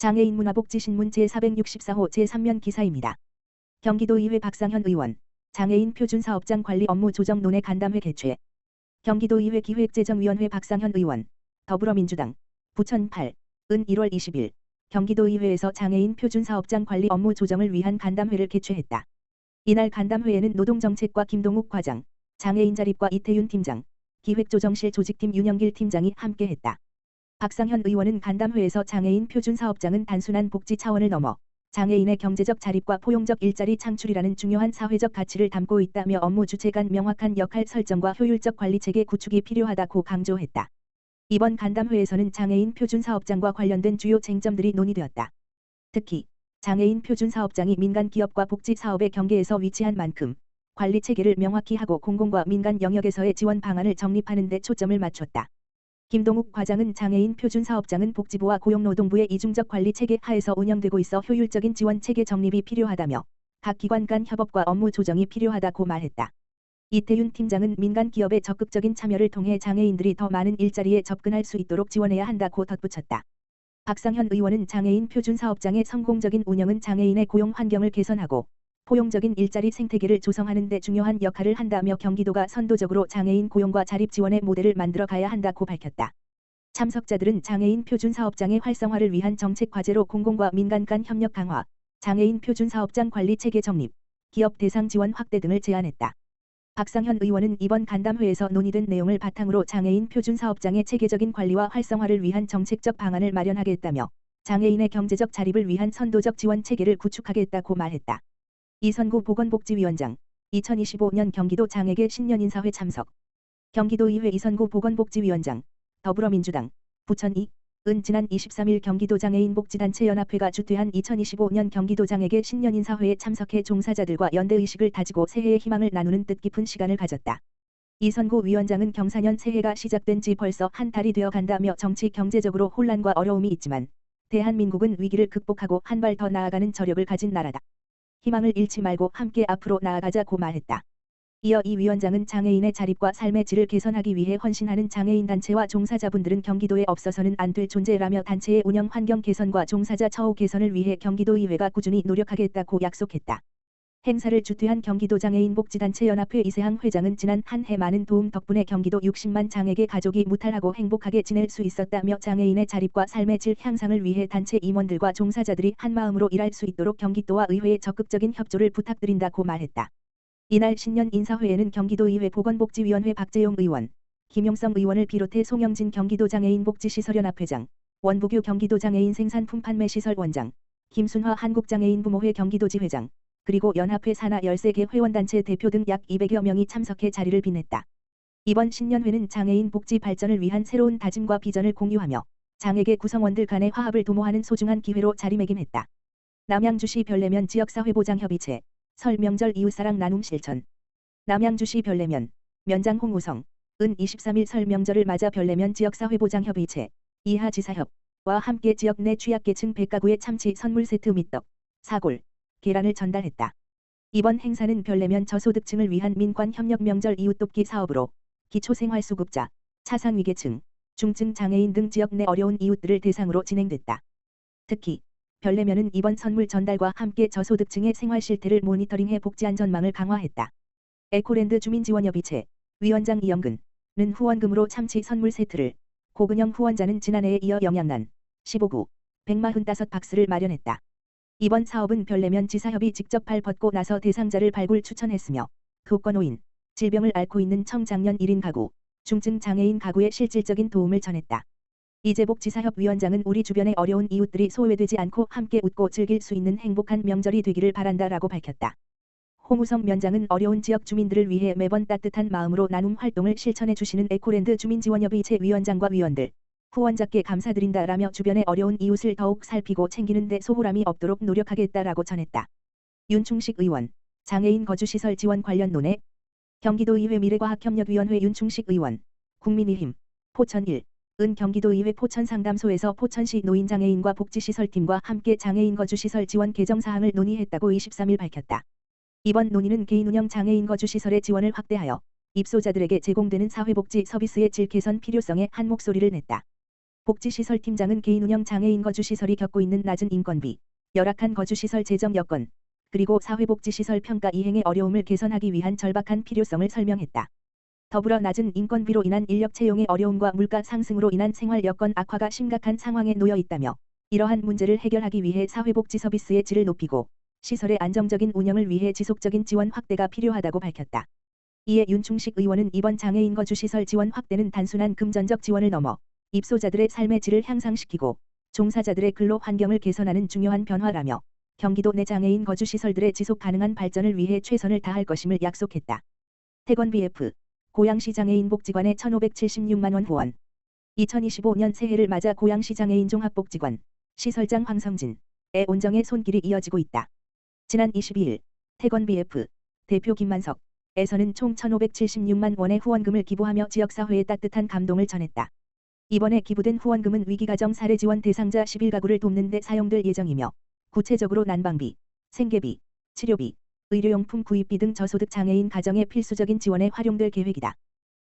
장애인 문화복지신문 제464호 제3면 기사입니다. 경기도의회 박상현 의원, 장애인 표준사업장 관리 업무 조정 논의 간담회 개최. 경기도의회 기획재정위원회 박상현 의원, 더불어민주당, 부천 8, 은 1월 20일, 경기도의회에서 장애인 표준사업장 관리 업무 조정을 위한 간담회를 개최했다. 이날 간담회에는 노동정책과 김동욱 과장, 장애인 자립과 이태윤 팀장, 기획조정실 조직팀 윤영길 팀장이 함께했다. 박상현 의원은 간담회에서 장애인 표준사업장은 단순한 복지 차원을 넘어 장애인의 경제적 자립과 포용적 일자리 창출이라는 중요한 사회적 가치를 담고 있다며 업무 주체 간 명확한 역할 설정과 효율적 관리체계 구축이 필요하다고 강조했다. 이번 간담회에서는 장애인 표준사업장과 관련된 주요 쟁점들이 논의되었다. 특히 장애인 표준사업장이 민간 기업과 복지 사업의 경계에서 위치한 만큼 관리체계를 명확히 하고 공공과 민간 영역에서의 지원 방안을 정립하는 데 초점을 맞췄다. 김동욱 과장은 장애인 표준사업장은 복지부와 고용노동부의 이중적 관리체계 하에서 운영되고 있어 효율적인 지원체계 정립이 필요하다며 각 기관 간 협업과 업무 조정이 필요하다고 말했다. 이태윤 팀장은 민간 기업의 적극적인 참여를 통해 장애인들이 더 많은 일자리에 접근할 수 있도록 지원해야 한다고 덧붙였다. 박상현 의원은 장애인 표준사업장의 성공적인 운영은 장애인의 고용 환경을 개선하고 포용적인 일자리 생태계를 조성하는 데 중요한 역할을 한다며 경기도가 선도적으로 장애인 고용과 자립 지원의 모델을 만들어 가야 한다고 밝혔다. 참석자들은 장애인 표준사업장의 활성화를 위한 정책 과제로 공공과 민간 간 협력 강화, 장애인 표준사업장 관리 체계 정립, 기업 대상 지원 확대 등을 제안했다. 박상현 의원은 이번 간담회에서 논의된 내용을 바탕으로 장애인 표준사업장의 체계적인 관리와 활성화를 위한 정책적 방안을 마련하겠다며 장애인의 경제적 자립을 위한 선도적 지원 체계를 구축하겠다고 말했다. 이선구 보건복지위원장, 2025년 경기도 장애계 신년인사회 참석. 경기도의회 이선구 보건복지위원장, 더불어민주당, 부천 2, 은 지난 23일 경기도 장애인복지단체 연합회가 주최한 2025년 경기도 장애계 신년인사회에 참석해 종사자들과 연대의식을 다지고 새해의 희망을 나누는 뜻깊은 시간을 가졌다. 이선구 위원장은 경사년 새해가 시작된 지 벌써 한 달이 되어 간다며 정치 경제적으로 혼란과 어려움이 있지만 대한민국은 위기를 극복하고 한 발 더 나아가는 저력을 가진 나라다. 희망을 잃지 말고 함께 앞으로 나아가자고 말했다. 이어 이 위원장은 장애인의 자립과 삶의 질을 개선하기 위해 헌신하는 장애인 단체와 종사자분들은 경기도에 없어서는 안 될 존재라며 단체의 운영 환경 개선과 종사자 처우 개선을 위해 경기도의회가 꾸준히 노력하겠다고 약속했다. 행사를 주최한 경기도 장애인복지단체 연합회 이세항 회장은 지난 한 해 많은 도움 덕분에 경기도 60만 장애계 가족이 무탈하고 행복하게 지낼 수 있었다며 장애인의 자립과 삶의 질 향상을 위해 단체 임원들과 종사자들이 한마음으로 일할 수 있도록 경기도와 의회의 적극적인 협조를 부탁드린다고 말했다. 이날 신년 인사회에는 경기도의회 보건복지위원회 박재용 의원, 김용성 의원을 비롯해 송영진 경기도 장애인복지시설연합회장, 원부규 경기도 장애인 생산품판매시설 원장, 김순화 한국장애인부모회 경기도지회장, 그리고 연합회 산하 13개 회원단체 대표 등 약 200여 명이 참석해 자리를 빛냈다. 이번 신년회는 장애인 복지 발전을 위한 새로운 다짐과 비전을 공유하며 장애계 구성원들 간의 화합을 도모하는 소중한 기회로 자리매김했다. 남양주시 별내면 지역사회보장협의체, 설 명절 이웃사랑 나눔 실천. 남양주시 별내면, 면장 홍우성, 은 23일 설 명절을 맞아 별내면 지역사회보장협의체, 이하지사협과 함께 지역 내 취약계층 100가구의 참치 선물 세트 및 떡, 사골, 계란을 전달했다. 이번 행사는 별내면 저소득층을 위한 민관 협력 명절 이웃 돕기 사업으로 기초생활수급자, 차상위계층, 중증 장애인 등 지역 내 어려운 이웃들을 대상으로 진행됐다. 특히 별내면은 이번 선물 전달과 함께 저소득층의 생활 실태를 모니터링해 복지안전망을 강화했다. 에코랜드 주민지원협의체 위원장 이영근은 후원금으로 참치 선물 세트를, 고근영 후원자는 지난해에 이어 영양난 15구 145박스를 마련했다. 이번 사업은 별내면 지사협이 직접 발 벗고 나서 대상자를 발굴 추천했으며 독거노인, 질병을 앓고 있는 청장년 1인 가구, 중증 장애인 가구에 실질적인 도움을 전했다. 이재복 지사협 위원장은 우리 주변의 어려운 이웃들이 소외되지 않고 함께 웃고 즐길 수 있는 행복한 명절이 되기를 바란다라고 밝혔다. 홍우성 면장은 어려운 지역 주민들을 위해 매번 따뜻한 마음으로 나눔 활동을 실천해 주시는 에코랜드 주민지원협의체 위원장과 위원들, 후원자께 감사드린다라며 주변의 어려운 이웃을 더욱 살피고 챙기는 데 소홀함이 없도록 노력하겠다라고 전했다. 윤충식 의원, 장애인 거주시설 지원 관련 논의. 경기도의회 미래과학협력위원회 윤충식 의원, 국민의힘, 포천 1, 은 경기도의회 포천상담소에서 포천시 노인장애인과 복지시설팀과 함께 장애인 거주시설 지원 개정 사항을 논의했다고 23일 밝혔다. 이번 논의는 개인운영 장애인 거주시설의 지원을 확대하여 입소자들에게 제공되는 사회복지 서비스의 질 개선 필요성에 한 목소리를 냈다. 복지시설팀장은 개인 운영 장애인 거주시설이 겪고 있는 낮은 인건비, 열악한 거주시설 재정 여건, 그리고 사회복지시설 평가 이행의 어려움을 개선하기 위한 절박한 필요성을 설명했다. 더불어 낮은 인건비로 인한 인력 채용의 어려움과 물가 상승으로 인한 생활 여건 악화가 심각한 상황에 놓여 있다며 이러한 문제를 해결하기 위해 사회복지 서비스의 질을 높이고 시설의 안정적인 운영을 위해 지속적인 지원 확대가 필요하다고 밝혔다. 이에 윤충식 의원은 이번 장애인 거주시설 지원 확대는 단순한 금전적 지원을 넘어 입소자들의 삶의 질을 향상시키고 종사자들의 근로 환경을 개선하는 중요한 변화라며 경기도 내 장애인 거주시설들의 지속 가능한 발전을 위해 최선을 다할 것임을 약속했다. 태권BF 고양시 장애인 복지관의 1,576만 원 후원. 2025년 새해를 맞아 고양시 장애인 종합복지관 시설장 황성진의 온정의 손길이 이어지고 있다. 지난 22일 태권BF 대표 김만석에서는 총 1,576만 원의 후원금을 기부하며 지역사회에 따뜻한 감동을 전했다. 이번에 기부된 후원금은 위기가정 사례 지원 대상자 11가구를 돕는 데 사용될 예정이며 구체적으로 난방비, 생계비, 치료비, 의료용품 구입비 등 저소득 장애인 가정의 필수적인 지원에 활용될 계획이다.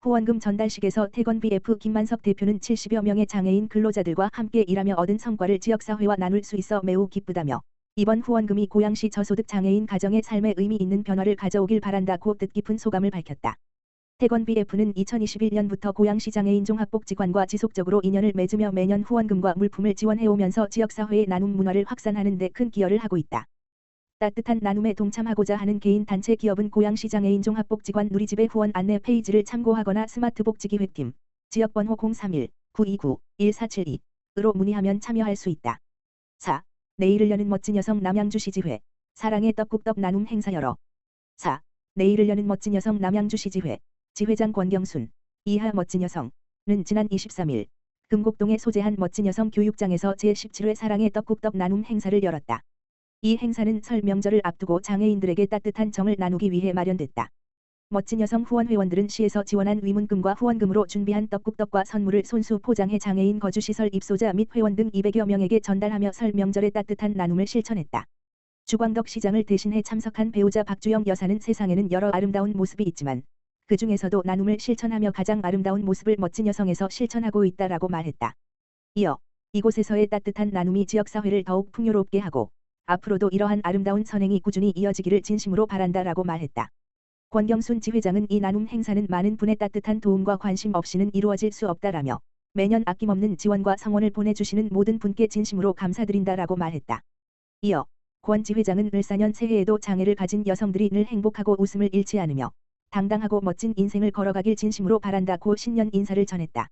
후원금 전달식에서 태권BF 김만석 대표는 70여 명의 장애인 근로자들과 함께 일하며 얻은 성과를 지역사회와 나눌 수 있어 매우 기쁘다며 이번 후원금이 고양시 저소득 장애인 가정의 삶에 의미 있는 변화를 가져오길 바란다고 뜻깊은 소감을 밝혔다. 태권BF는 2021년부터 고양시 장애인 종합복지관과 지속적으로 인연을 맺으며 매년 후원금과 물품을 지원해오면서 지역사회의 나눔 문화를 확산하는 데 큰 기여를 하고 있다. 따뜻한 나눔에 동참하고자 하는 개인 단체 기업은 고양시 장애인 종합복지관 누리집의 후원 안내 페이지를 참고하거나 스마트복지기획팀 지역번호 031-929-1472으로 문의하면 참여할 수 있다. 4. 내일을 여는 멋진 여성 남양주시지회 사랑의 떡국떡 나눔 행사 열어. 4. 내일을 여는 멋진 여성 남양주시지회 지회장 권경순 이하 멋진 여성은 지난 23일 금곡동에 소재한 멋진 여성 교육장에서 제17회 사랑의 떡국떡 나눔 행사를 열었다. 이 행사는 설 명절을 앞두고 장애인들에게 따뜻한 정을 나누기 위해 마련됐다. 멋진 여성 후원회원들은 시에서 지원한 위문금과 후원금으로 준비한 떡국떡과 선물을 손수 포장해 장애인 거주시설 입소자 및 회원 등 200여 명에게 전달하며 설 명절의 따뜻한 나눔을 실천했다. 주광덕 시장을 대신해 참석한 배우자 박주영 여사는 세상에는 여러 아름다운 모습이 있지만 그 중에서도 나눔을 실천하며 가장 아름다운 모습을 멋진 여성에서 실천하고 있다라고 말했다. 이어 이곳에서의 따뜻한 나눔이 지역사회를 더욱 풍요롭게 하고 앞으로도 이러한 아름다운 선행이 꾸준히 이어지기를 진심으로 바란다라고 말했다. 권경순 지회장은 이 나눔 행사는 많은 분의 따뜻한 도움과 관심 없이는 이루어질 수 없다라며 매년 아낌없는 지원과 성원을 보내주시는 모든 분께 진심으로 감사드린다라고 말했다. 이어 권 지회장은 을사년 새해에도 장애를 가진 여성들이 늘 행복하고 웃음을 잃지 않으며 당당하고 멋진 인생을 걸어가길 진심으로 바란다고 신년 인사를 전했다.